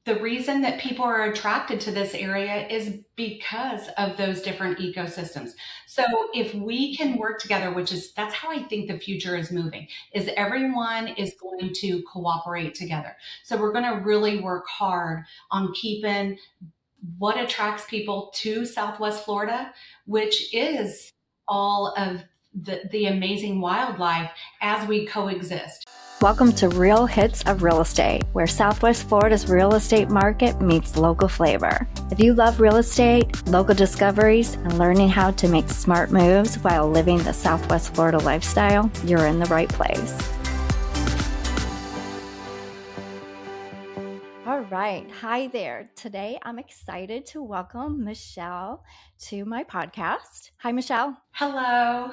the reason that people are attracted to this area is because of those different ecosystems. So if we can work together, that's how I think the future is moving, is everyone is going to cooperate together. So we're going to really work hard on keeping what attracts people to Southwest Florida, which is all of the amazing wildlife as we coexist. Welcome to Real Hits of Real Estate, where Southwest Florida's real estate market meets local flavor. If you love real estate, local discoveries, and learning how to make smart moves while living the Southwest Florida lifestyle, you're in the right place. All right. Hi there. Today, I'm excited to welcome Michelle to my podcast. Hi, Michelle. Hello.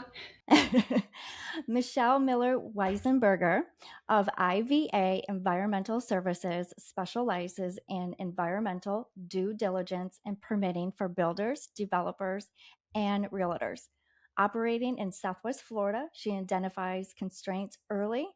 Michelle Miller-Weissenberger of IVA Environmental Services specializes in environmental due diligence and permitting for builders, developers, and realtors. Operating in Southwest Florida, she identifies constraints early,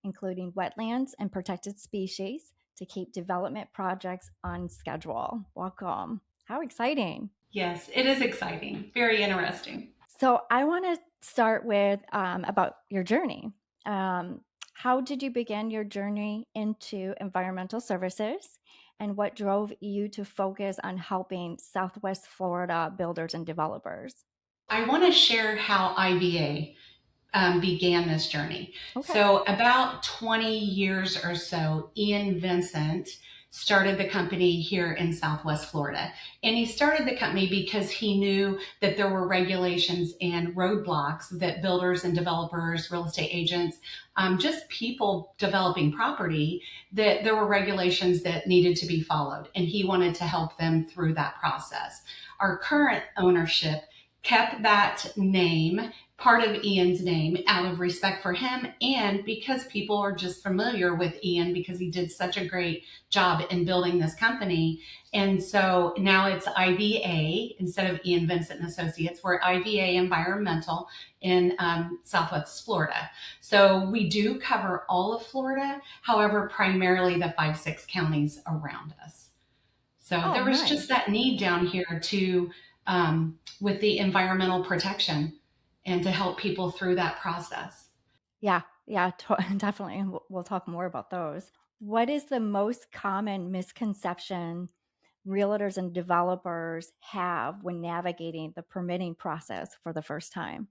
including wetlands and protected species, to keep development projects on schedule. Welcome. How exciting. Yes, it is exciting. Very interesting. So I want to start with about your journey. How did you begin your journey into environmental services, and what drove you to focus on helping Southwest Florida builders and developers? I want to share how IVA began this journey. Okay. So about 20 years or so, Ian Vincent started the company here in Southwest Florida. And he started the company because he knew that there were regulations and roadblocks that builders and developers, real estate agents, just people developing property, that there were regulations that needed to be followed. And he wanted to help them through that process. Our current ownership kept that name, part of Ian's name, out of respect for him, and because people are just familiar with Ian because he did such a great job in building this company. And so now it's IVA instead of Ian Vincent and Associates. We're IVA Environmental in Southwest Florida. So we do cover all of Florida, however, primarily the 5-6 counties around us. So there was just that need down here to with the environmental protection and to help people through that process. Yeah, definitely. We'll talk more about those. What is the most common misconception realtors and developers have when navigating the permitting process for the first time?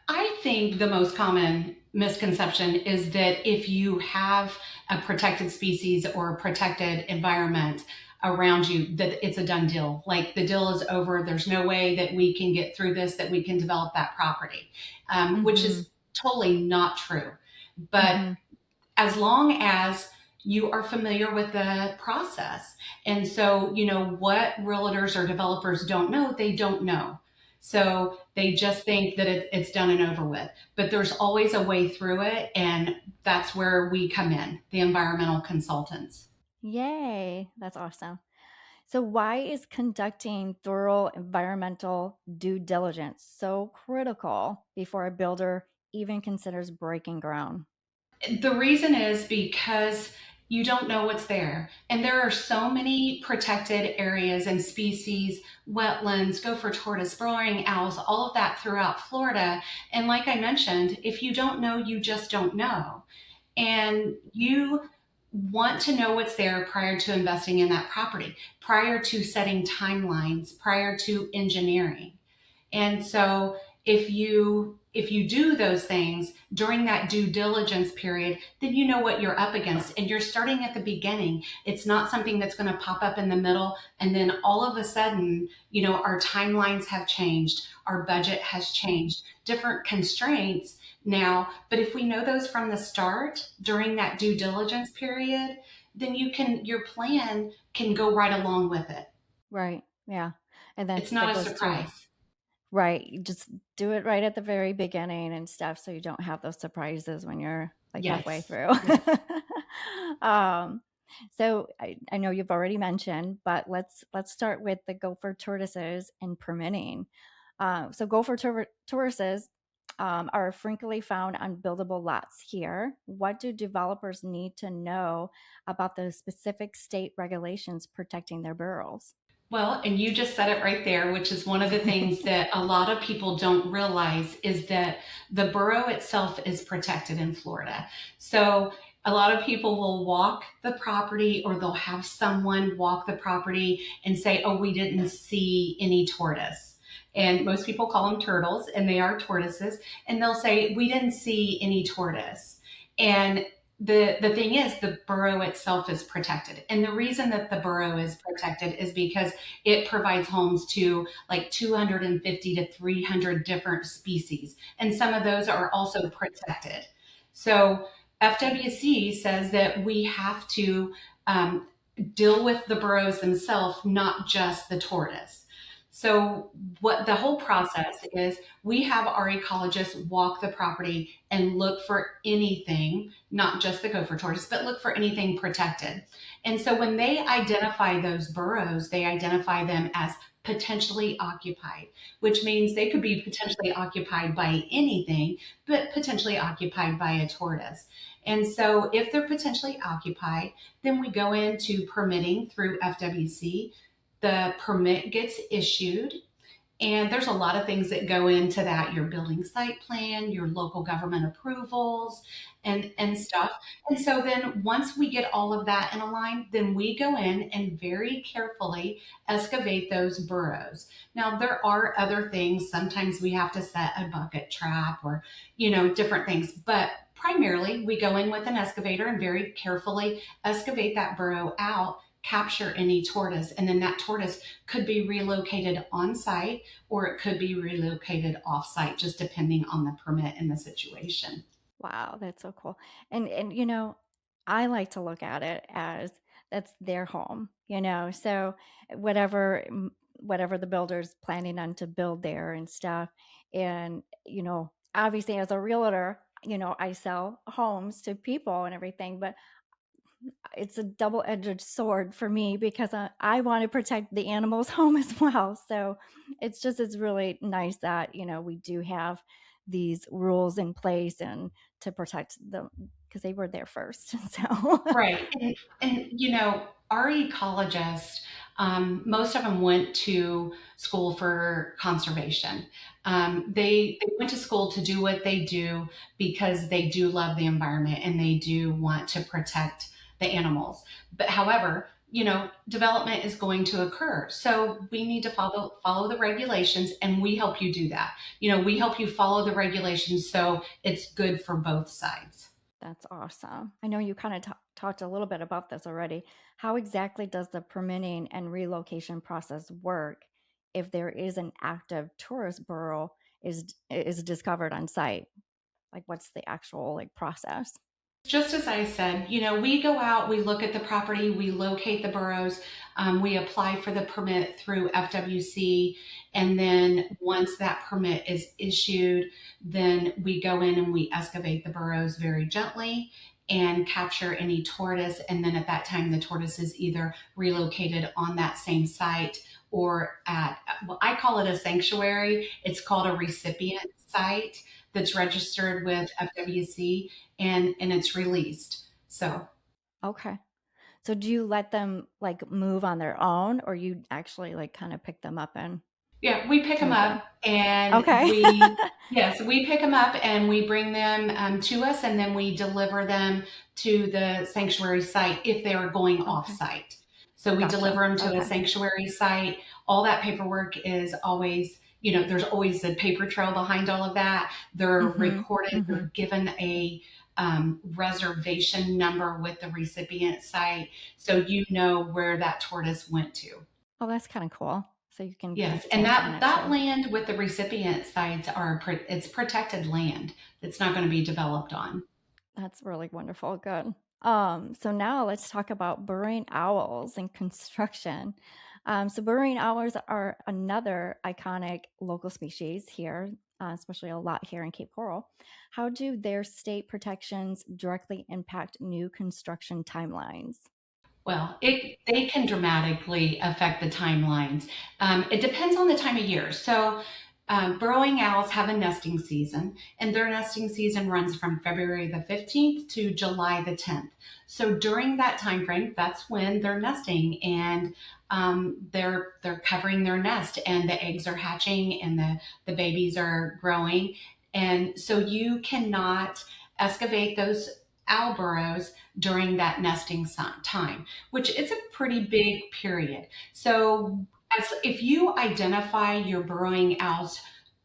I think the most common misconception is that if you have a protected species or a protected environment around you, that it's a done deal. Like the deal is over. There's no way that we can get through this, that we can develop that property, which is totally not true. But as long as you are familiar with the process. And so, what realtors or developers don't know, they don't know. So they just think that it's done and over with. But there's always a way through it. And that's where we come in, the environmental consultants. Yay, that's awesome. So why is conducting thorough environmental due diligence so critical before a builder even considers breaking ground? The reason is because you don't know what's there. And there are so many protected areas and species, wetlands, gopher, tortoise, burrowing owls, all of that throughout Florida. And like I mentioned, if you don't know, you just don't know. And you want to know what's there prior to investing in that property, prior to setting timelines, prior to engineering. And so if you do those things during that due diligence period, then you know what you're up against and you're starting at the beginning. It's not something that's going to pop up in the middle and then all of a sudden, our timelines have changed, our budget has changed, different constraints now. But if we know those from the start during that due diligence period, then your plan can go right along with it. Right. Yeah. And It's not a surprise. Right. You just do it right at the very beginning and stuff, so you don't have those surprises when you're halfway through. So I know you've already mentioned, but let's start with the gopher tortoises and permitting. So gopher tortoises are frequently found on buildable lots here. What do developers need to know about the specific state regulations protecting their burrows? Well, and you just said it right there, which is one of the things that a lot of people don't realize is that the borough itself is protected in Florida. So a lot of people will walk the property or they'll have someone walk the property and say, oh, we didn't see any tortoise. And most people call them turtles, and they are tortoises. And they'll say, we didn't see any tortoise. And the thing is, the borough itself is protected. And the reason that the borough is protected is because it provides homes to like 250 to 300 different species. And some of those are also protected. So FWC says that we have to deal with the burrows themselves, not just the tortoise. So what the whole process is, we have our ecologists walk the property and look for anything, not just the gopher tortoise, but look for anything protected. And so when they identify those burrows, they identify them as potentially occupied, which means they could be potentially occupied by anything, but potentially occupied by a tortoise. And so if they're potentially occupied, then we go into permitting through FWC. The permit gets issued, and there's a lot of things that go into that, your building site plan, your local government approvals, and stuff. And so then once we get all of that in a line, then we go in and very carefully excavate those burrows. Now there are other things. Sometimes we have to set a bucket trap or, different things. But primarily we go in with an excavator and very carefully excavate that burrow out, capture any tortoise, and then that tortoise could be relocated on site or it could be relocated off site, just depending on the permit and the situation. Wow, that's so cool. And I like to look at it as that's their home. So whatever whatever the builder's planning on to build there and stuff. And obviously as a realtor, I sell homes to people and everything, but it's a double-edged sword for me because I want to protect the animals home as well. So it's really nice that we do have these rules in place and to protect them because they were there first. So Right. Our ecologists, most of them went to school for conservation. They went to school to do what they do because they do love the environment and they do want to protect the animals. But however, development is going to occur. So we need to follow the regulations, and we help you do that. We help you follow the regulations so it's good for both sides. that's awesome. I know you kind of talked a little bit about this already. How exactly does the permitting and relocation process work if there is an active tourist burrow is discovered on site? Like, what's the actual process? Just as I said, we go out, we look at the property, we locate the burrows, we apply for the permit through FWC, and then once that permit is issued, then we go in and we excavate the burrows very gently and capture any tortoise. And then at that time, the tortoise is either relocated on that same site or at, well, I call it a sanctuary. It's called a recipient site that's registered with FWC, and it's released. So Okay. So do you let them move on their own, or you actually kind of pick them up and yeah, we pick them move them? up and Okay. yes, we pick them up and we bring them to us, and then we deliver them to the sanctuary site if they are going off Okay. site. So we Gotcha. deliver them to a Okay. sanctuary site. All that paperwork is always, there's always a paper trail behind all of that. They're Mm-hmm. recorded, Mm-hmm. they're given a reservation number with the recipient site. So you know where that tortoise went to. Oh, that's kind of cool. So you can Yes, keep and tabs on that it that too. land with the recipient sites it's protected land that's not going to be developed on. That's really wonderful. Good. So now let's talk about burrowing owls and construction. So burrowing owls are another iconic local species here, especially a lot here in Cape Coral. How do their state protections directly impact new construction timelines? Well, they can dramatically affect the timelines. It depends on the time of year. So Burrowing owls have a nesting season, and their nesting season runs from February the 15th to July the 10th. So during that time frame, that's when they're nesting, and they're covering their nest, and the eggs are hatching, and the babies are growing, and so you cannot excavate those owl burrows during that nesting time, which is a pretty big period. So as if you identify your burrowing owls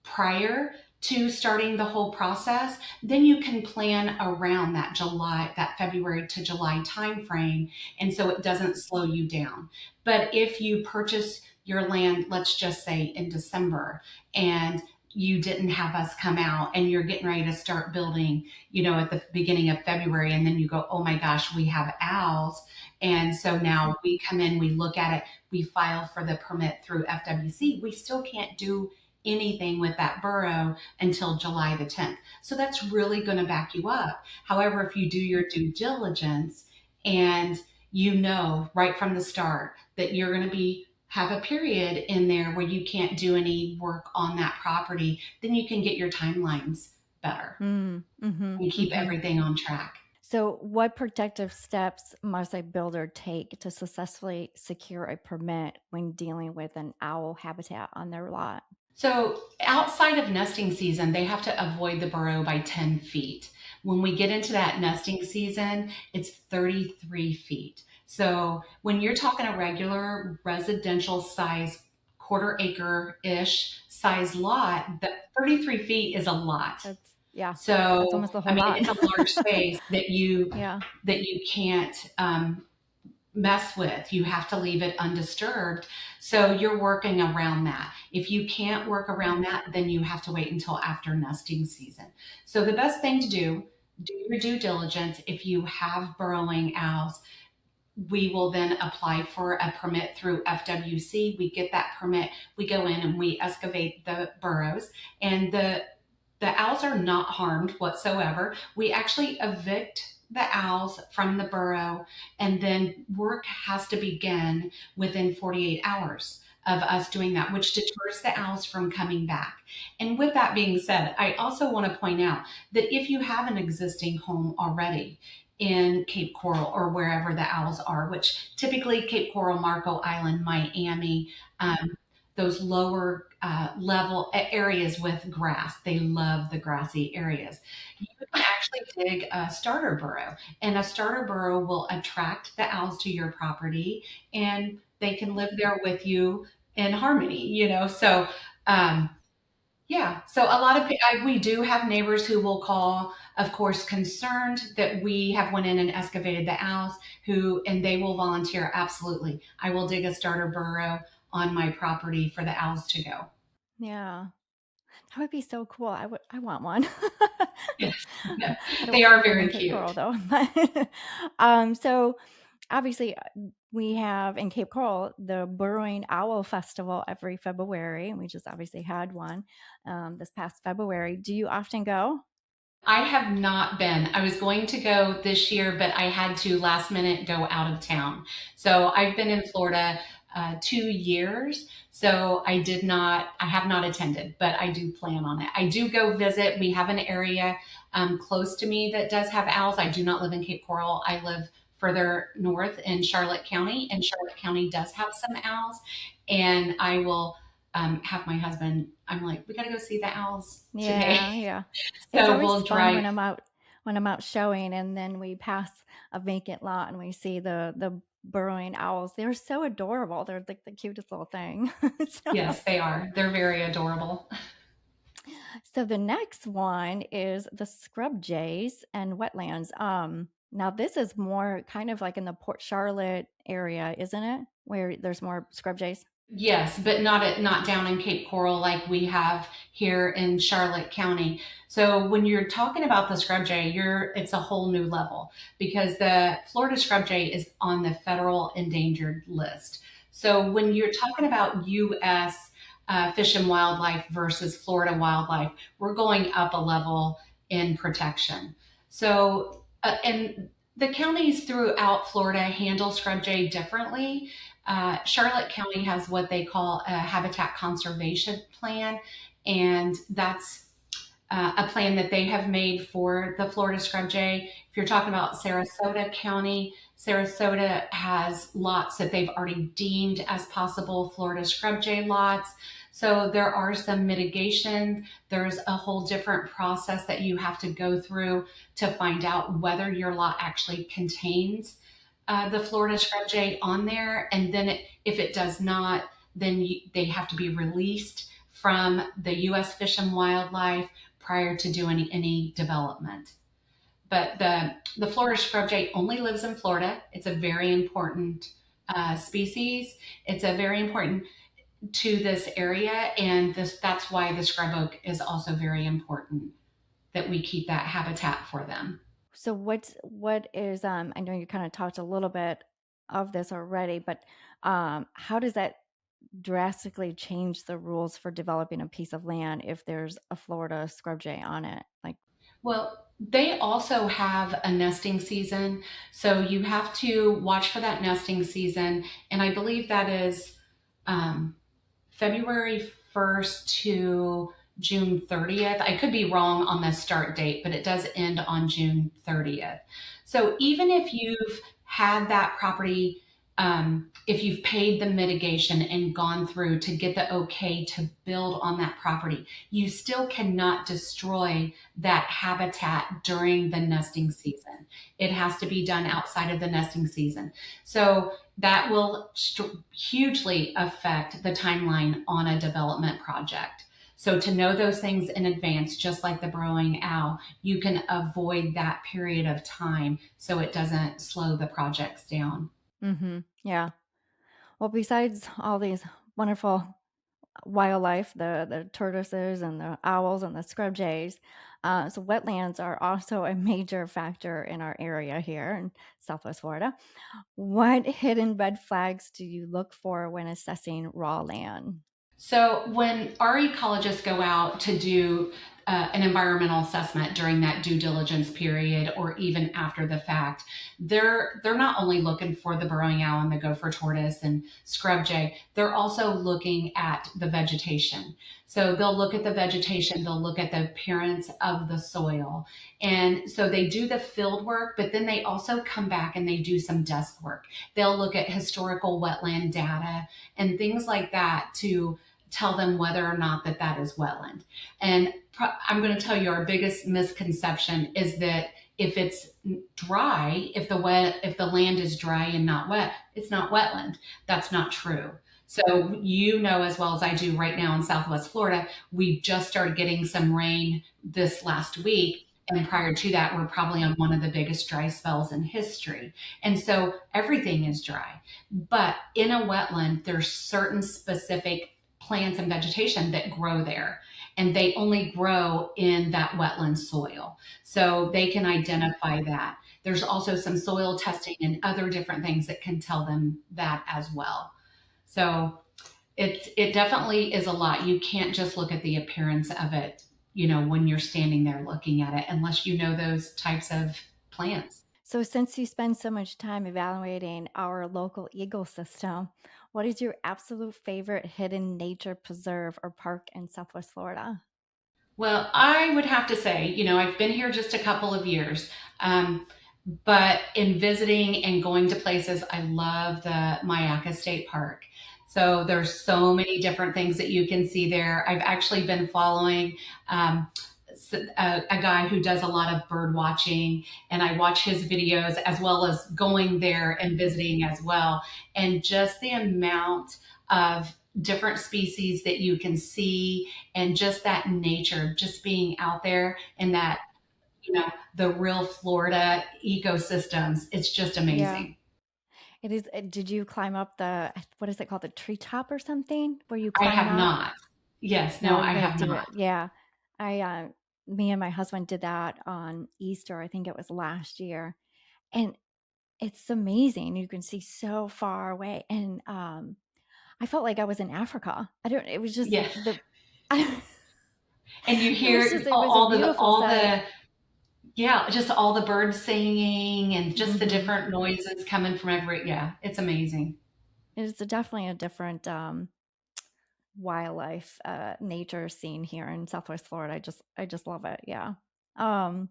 prior to starting the whole process, then you can plan around that February to July timeframe, and so it doesn't slow you down. But if you purchase your land, let's just say in December, and you didn't have us come out and you're getting ready to start building, at the beginning of February, and then you go, oh my gosh, we have owls. And so now we come in, we look at it, we file for the permit through FWC. We still can't do anything with that burrow until July the 10th. So that's really going to back you up. However, if you do your due diligence and you know right from the start that you're going to have a period in there where you can't do any work on that property, then you can get your timelines better and keep everything on track. So, what protective steps must a builder take to successfully secure a permit when dealing with an owl habitat on their lot? So outside of nesting season, they have to avoid the burrow by 10 feet. When we get into that nesting season, it's 33 feet. So when you're talking a regular residential size, quarter acre ish size lot, the 33 feet is a lot. That's So almost a whole lot. it's a large space that you can't mess with. You have to leave it undisturbed. So you're working around that. If you can't work around that, then you have to wait until after nesting season. So the best thing to do your due diligence. If you have burrowing owls, we will then apply for a permit through FWC. We get that permit, we go in and we excavate the burrows, and the owls are not harmed whatsoever. We actually evict the owls from the burrow, and then work has to begin within 48 hours of us doing that, which deters the owls from coming back. And with that being said, I also want to point out that if you have an existing home already in Cape Coral or wherever the owls are, which typically Cape Coral, Marco Island, Miami, those lower level areas with grass. They love the grassy areas. You can actually dig a starter burrow, and a starter burrow will attract the owls to your property, and they can live there with you in harmony, So, so a lot of we do have neighbors who will call, of course, concerned that we have went in and excavated the owls, and they will volunteer. Absolutely, I will dig a starter burrow on my property for the owls to go. Yeah, that would be so cool. I want one. Yes, they are very cute. Coral, though. So obviously we have in Cape Coral the Burrowing Owl Festival every February, and we just obviously had one this past February. Do you often go? I have not been. I was going to go this year, but I had to last minute go out of town. So I've been in Florida 2 years. So I have not attended, but I do plan on it. I do go visit. We have an area close to me that does have owls. I do not live in Cape Coral. I live further north in Charlotte County, and Charlotte County does have some owls. And I will have my husband, I'm like, we got to go see the owls today. Yeah. So it's always we'll fun drive. when I'm out showing, and then we pass a vacant lot and we see the burrowing owls. They're so adorable. They're like the cutest little thing. Yes, they are. They're very adorable. So the next one is the scrub jays and wetlands. Now this is more kind of like in the Port Charlotte area, isn't it? Where there's more scrub jays. Yes, but not down in Cape Coral like we have here in Charlotte County. So when you're talking about the scrub jay, it's a whole new level, because the Florida scrub jay is on the federal endangered list. So when you're talking about U.S. Fish and wildlife versus Florida wildlife, we're going up a level in protection. So and the counties throughout Florida handle scrub jay differently. Charlotte County has what they call a habitat conservation plan, And that's a plan that they have made for the Florida scrub jay. If you're talking about Sarasota County, Sarasota has lots that they've already deemed as possible Florida scrub jay lots. So there are some mitigation. There's a whole different process that you have to go through to find out whether your lot actually contains the Florida scrub jay on there. And then if it does not, then they have to be released from the U.S. Fish and Wildlife prior to doing any development. But the Florida scrub jay only lives in Florida. It's a very important species. It's a very important to this area, and that's why the scrub oak is also very important that we keep that habitat for them. So what is I know you kind of talked a little bit of this already, but how does that drastically change the rules for developing a piece of land if there's a Florida scrub jay on it? Like, Well, they also have a nesting season, so you have to watch for that nesting season, and I believe that is um, February 1st to June 30th. I could be wrong on the start date, but it does end on June 30th. So even if you've had that property, if you've paid the mitigation and gone through to get the okay to build on that property, you still cannot destroy that habitat during the nesting season. It has to be done outside of the nesting season. So that will hugely affect the timeline on a development project. So to know those things in advance, just like the burrowing owl, you can avoid that period of time so it doesn't slow the projects down. yeah. Well, besides all these wonderful wildlife, the tortoises and the owls and the scrub jays, so wetlands are also a major factor in our area here in Southwest Florida. What hidden red flags do you look for when assessing raw land? So when our ecologists go out to do an environmental assessment during that due diligence period, or even after the fact, they're not only looking for the burrowing owl and the gopher tortoise and scrub jay. They're also looking at the vegetation. So they'll look at the vegetation. They'll look at the appearance of the soil, and so they do the field work. But then they also come back and they do some desk work. They'll look at historical wetland data and things like that to tell them whether or not that is wetland. And I'm going to tell you our biggest misconception is that if it's dry, if the land is dry and not wet, it's not wetland. That's not true. So you know as well as I do right now in Southwest Florida, we just started getting some rain this last week. And prior to that, we're probably on one of the biggest dry spells in history. And so everything is dry. But in a wetland, there's certain specific plants and vegetation that grow there, and they only grow in that wetland soil. So they can identify that. There's also some soil testing and other different things that can tell them that as well. So it definitely is a lot. You can't just look at the appearance of it, when you're standing there looking at it, unless you know those types of plants. So, since you spend so much time evaluating our local ecosystem, what is your absolute favorite hidden nature preserve or park in Southwest Florida? Well, I would have to say, I've been here just a couple of years. But in visiting and going to places, I love the Mayaca State Park. So there's so many different things that you can see there. I've actually been following a guy who does a lot of bird watching, and I watch his videos as well as going there and visiting as well. And just the amount of different species that you can see, and just that nature, just being out there and that the real Florida ecosystems. It's just Yeah, amazing. it is. Did you climb up what is it called? The treetop or something where you I climb have up? not. Yes, no, No, you I got to have do not. it. Yeah. I, Me and my husband did that on Easter. I think it was last year. And it's amazing. You can see so far away. And I felt like I was in Africa. It was just Yes. it And you was just, hear it was a beautiful sight. yeah, just all the birds singing and just the Hmm. different noises coming from every, yeah, it's amazing. It's definitely a different wildlife, nature scene here in Southwest Florida. I just love it. Yeah. Um,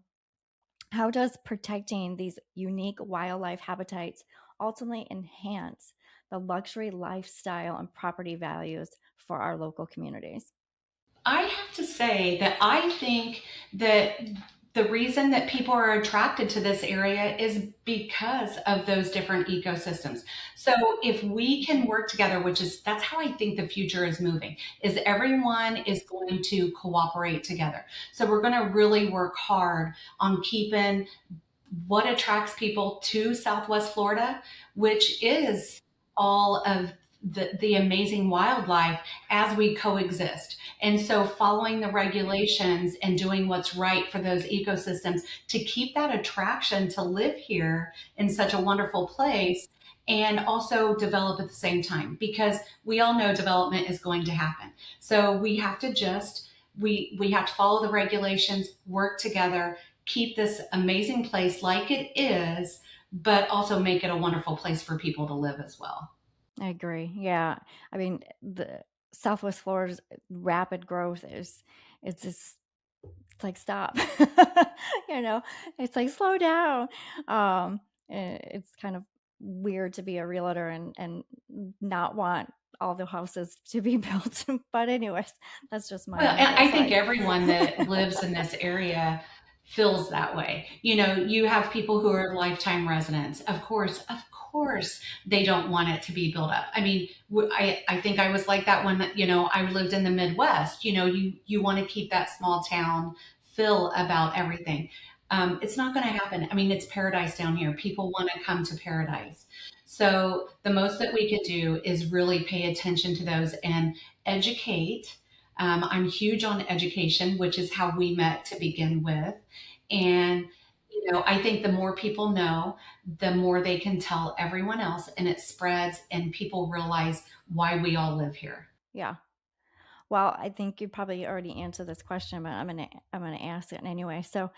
how does protecting these unique wildlife habitats ultimately enhance the luxury lifestyle and property values for our local communities? I have to say that I think that the reason that people are attracted to this area is because of those different ecosystems. So if we can work together, which is that's how I think the future is moving, is everyone is going to cooperate together. So we're going to really work hard on keeping what attracts people to Southwest Florida, which is all of the amazing wildlife as we coexist. And so following the regulations and doing what's right for those ecosystems to keep that attraction to live here in such a wonderful place and also develop at the same time because we all know development is going to happen. So we have to just we have to follow the regulations, work together, keep this amazing place like it is, but also make it a wonderful place for people to live as well. I agree. Yeah. I mean, the Southwest Florida's rapid growth is, it's just, it's like, stop. you know, it's like, slow down. It's kind of weird to be a realtor and not want all the houses to be built. But anyways, that's just my Well, own and little I think side. everyone that lives in this area feels that way. You know, you have people who are lifetime residents. Of course, they don't want it to be built up. I mean, I think I was like that when, you know, I lived in the Midwest. You know, you want to keep that small town feel about everything. It's not going to happen. I mean, it's paradise down here. People want to come to paradise. So the most that we could do is really pay attention to those and educate. I'm huge on education, which is how we met to begin with. And, you know, I think the more people know, the more they can tell everyone else, and it spreads, and people realize why we all live here. Yeah. Well, I think you probably already answered this question, but I'm gonna ask it anyway. So,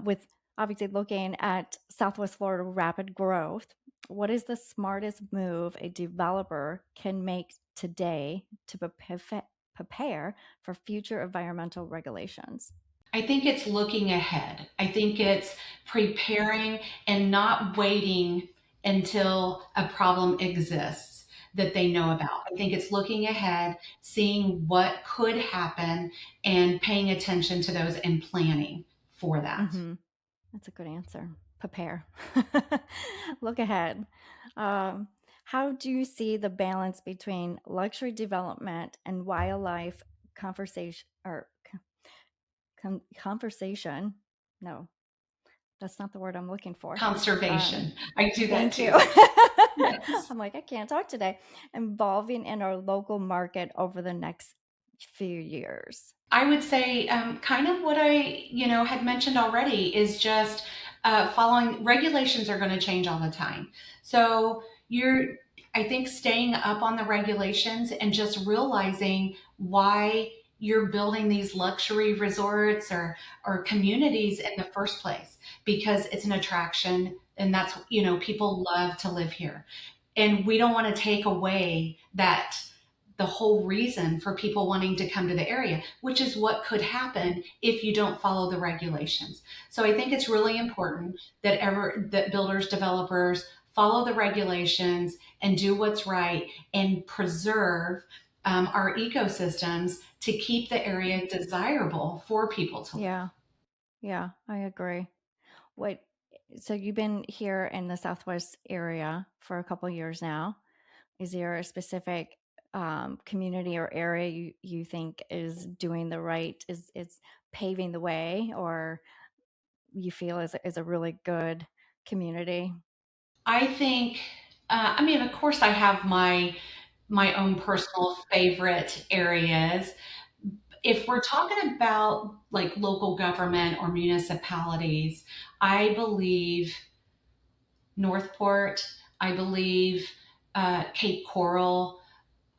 with obviously looking at Southwest Florida rapid growth, what is the smartest move a developer can make today to prepare for future environmental regulations? I think it's looking ahead. I think it's preparing and not waiting until a problem exists that they know about. I think it's looking ahead, seeing what could happen, and paying attention to those and planning for that. Mm-hmm. That's a good answer. Prepare. Look ahead. Um, how do you see the balance between luxury development and wildlife conversation or conversation? No, that's not the word I'm looking for. Um, Conservation. I do that thank you. too. Yes. I'm like, I can't talk today. Involving in our local market over the next few years. I would say kind of what I, you know, had mentioned already is just following regulations are going to change all the time. So you're, I think, staying up on the regulations and just realizing why you're building these luxury resorts or communities in the first place because it's an attraction and that's, you know, people love to live here. And we don't want to take away that the whole reason for people wanting to come to the area, which is what could happen if you don't follow the regulations. So I think it's really important that builders, developers follow the regulations and do what's right and preserve our ecosystems to keep the area desirable for people to live. Yeah, yeah, I agree. What? So you've been here in the Southwest area for a couple years now. Is there a specific community or area you think is doing the right, is paving the way, or you feel is a really good community? I think, I mean, of course, I have my own personal favorite areas. If we're talking about like local government or municipalities, I believe Northport, I believe Cape Coral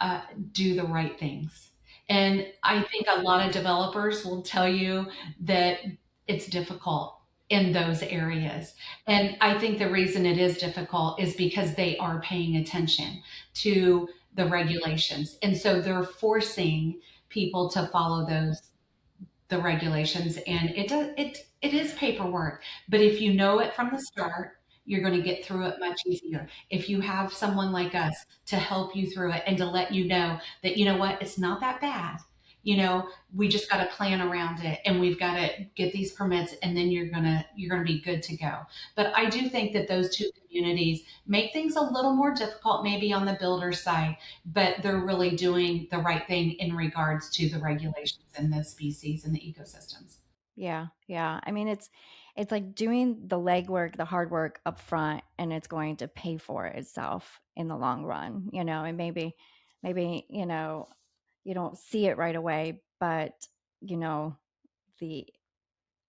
uh, do the right things. And I think a lot of developers will tell you that it's difficult in those areas. And I think the reason it is difficult is because they are paying attention to the regulations. And so they're forcing people to follow the regulations, and it is paperwork, but if you know it from the start, you're going to get through it much easier. If you have someone like us to help you through it and to let you know that, you know what, it's not that bad. We just got to plan around it, and we've got to get these permits, and then you're going to be good to go. But I do think that those two communities make things a little more difficult maybe on the builder side, but they're really doing the right thing in regards to the regulations and the species and the ecosystems. Yeah, yeah. I mean, it's like doing the legwork, the hard work up front, and it's going to pay for itself in the long run, and maybe, you don't see it right away, but the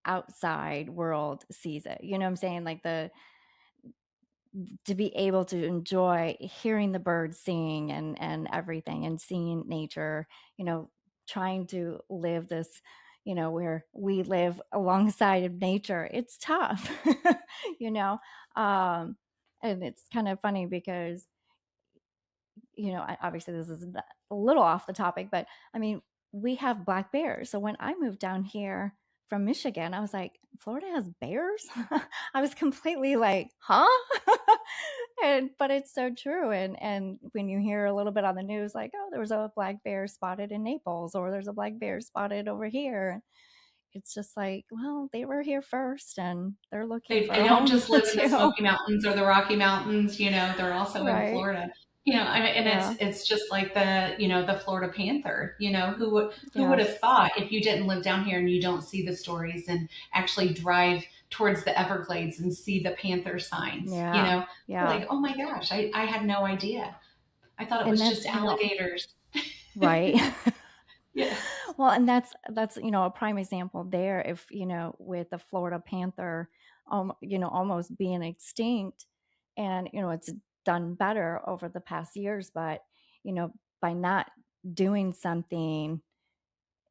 outside world sees it. You know what I'm saying? Like to be able to enjoy hearing the birds sing and everything, and seeing nature, trying to live this, where we live alongside of nature. It's tough, you know. Um, and it's kind of funny because, obviously this is a little off the topic, but I mean, we have black bears. So when I moved down here from Michigan, I was like, Florida has bears? I was completely like, huh? But it's so true. And when you hear a little bit on the news, like, oh, there was a black bear spotted in Naples, or there's a black bear spotted over here. It's just like, well, they were here first, and they're looking for They a don't home just live in the too. Smoky Mountains or the Rocky Mountains, they're also in Right. Florida. And Yeah. it's just like the Florida panther. Who would have Yes. thought, if you didn't live down here and you don't see the stories and actually drive towards the Everglades and see the panther signs, Yeah. you're Yeah. like, oh my gosh, I had no idea. I thought it And was that's, just alligators. right. Yeah. Well, and that's a prime example there. If with the Florida panther, almost being extinct, and it's done better over the past years, but by not doing something,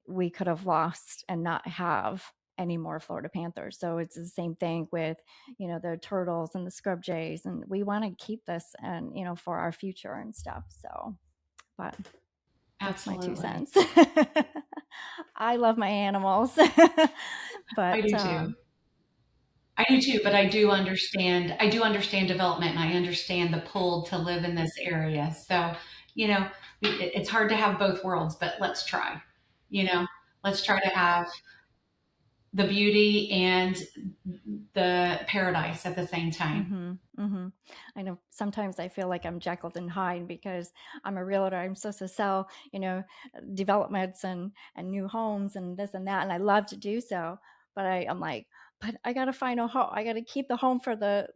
we could have lost and not have any more Florida panthers. So it's the same thing with the turtles and the scrub jays, and we want to keep this, and for our future and stuff. So, but that's my two Absolutely. cents. I love my animals, I but do too. I do too, but I do understand. I do understand development, and I understand the pull to live in this area. So, you know, it's hard to have both worlds, but let's try. You know, let's try to have the beauty and the paradise at the same time. I know sometimes I feel like I'm Jekyll and Hyde because I'm a realtor. I'm supposed to sell, developments and new homes and this and that, and I love to do so. But I'm like, but I got to find a home. I got to keep the home for the,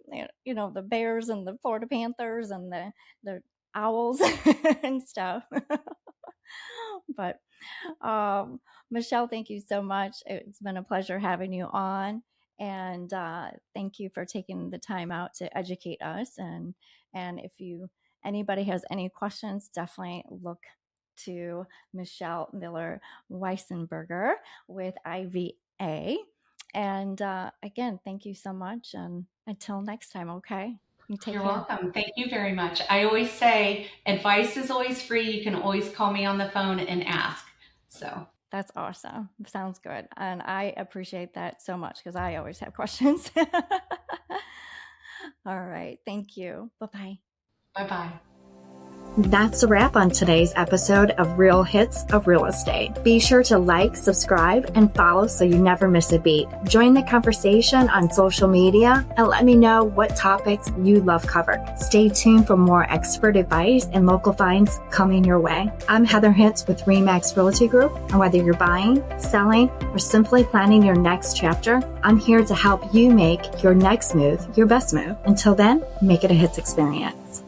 the bears and the Florida Panthers and the owls and stuff. But Michelle, thank you so much. It's been a pleasure having you on, and thank you for taking the time out to educate us. And if anybody has any questions, definitely look to Michelle Miller-Weissenberger with IVA. And again, thank you so much. And until next time, okay? You take You're care. welcome. Thank you very much. I always say advice is always free. You can always call me on the phone and ask. So That's awesome. Sounds good. And I appreciate that so much because I always have questions. All right. Thank you. Bye-bye. bye-bye. That's a wrap on today's episode of Real Hits of Real Estate. Be sure to like, subscribe, and follow so you never miss a beat. Join the conversation on social media and let me know what topics you love covered. Stay tuned for more expert advice and local finds coming your way. I'm Heather Hitz with Remax Realty Group, and whether you're buying, selling, or simply planning your next chapter, I'm here to help you make your next move your best move. Until then, make it a Hitz experience.